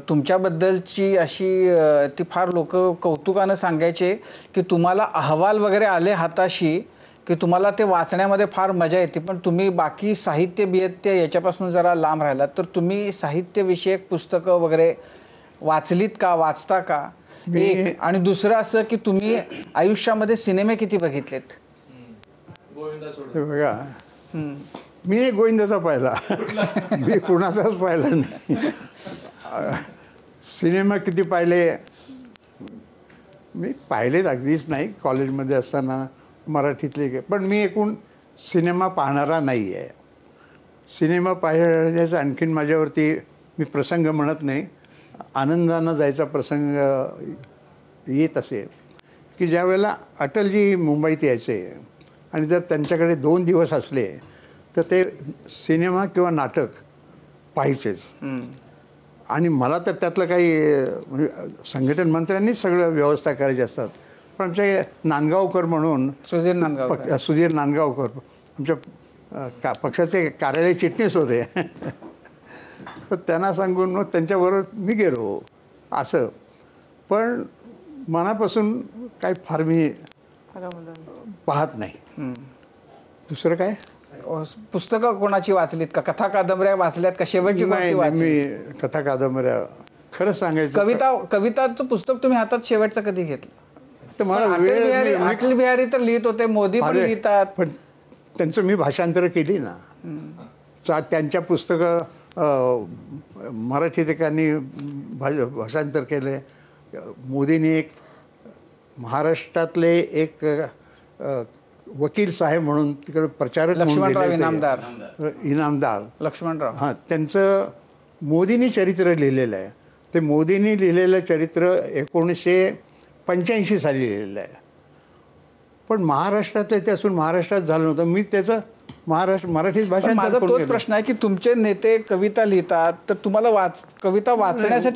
तुमच्याबद्दलची अशी ती फार लोक कौतुकानं सांगायचे की तुम्हाला अहवाल वगैरे आले हाताशी की तुम्हाला ते वाचण्यामध्ये फार मजा येते, पण तुम्ही बाकी साहित्य बिहित्य याच्यापासून जरा लांब राहिलात. तर तुम्ही साहित्यविषयक पुस्तकं वगैरे वाचलीत का, वाचता का? एक आणि दुसरं असं की तुम्ही आयुष्यामध्ये सिनेमे किती बघितलेत? बघा, मी गोविंदाचा पाहिला, मी कुणाचाच पाहिला नाही. सिनेमा किती पाहिले? मी पाहिलेत अगदीच नाही, कॉलेजमध्ये असताना मराठीतले, पण मी एकूण सिनेमा पाहणारा नाही आहे. सिनेमा पाहण्याचा आणखीन माझ्यावरती मी प्रसंग म्हणत नाही, आनंदानं जायचा प्रसंग येत असे की ज्या वेळेला अटलजी मुंबईत यायचे आणि जर त्यांच्याकडे 2 दिवस असले तर ते सिनेमा किंवा नाटक पाहायचेच. आणि मला तर त्यातलं काही संघटन मंत्र्यांनीच सगळं व्यवस्था करायची असतात, पण आमचे नांदगावकर म्हणून सुधीर नांदगावकर आमच्या पक्षाचे कार्यालय चिटणीस होते. तर त्यांना सांगून मग त्यांच्याबरोबर मी गेलो असं. पण मनापासून काही फार मी पाहत नाही. दुसरं काय? पुस्तकं कोणाची वाचलीत का? कथा कादंबऱ्या वाचल्यात का? शेवटची मी कथा कादंबऱ्या खरंच सांगायचं. कविताचं पुस्तक तुम्ही हातात शेवटचं कधी घेतलं? तर मला अटल बिहारी तर लिहित होते, मोदी पण लिहितात, पण त्यांचं मी भाषांतर केली ना. त्यांच्या पुस्तकं मराठी लेखकांनी भाषांतर केले. मोदींनी एक महाराष्ट्रातले एक वकील साहेब म्हणून तिकडे प्रचारक लक्ष्मणराव इनामदार लक्ष्मणराव, हां, त्यांचं मोदींनी चरित्र लिहिलेलं आहे. ते मोदींनी लिहिलेलं चरित्र 1985 साली लिहिलेलं आहे. पण महाराष्ट्रातलं ते असून महाराष्ट्रात झालं नव्हतं. मी त्याचं मराठीत भाषांतर. माझा तोच प्रश्न आहे की तुमचे नेते कविता लिहितात, तर तुम्हाला कविता वाचण्यासाठी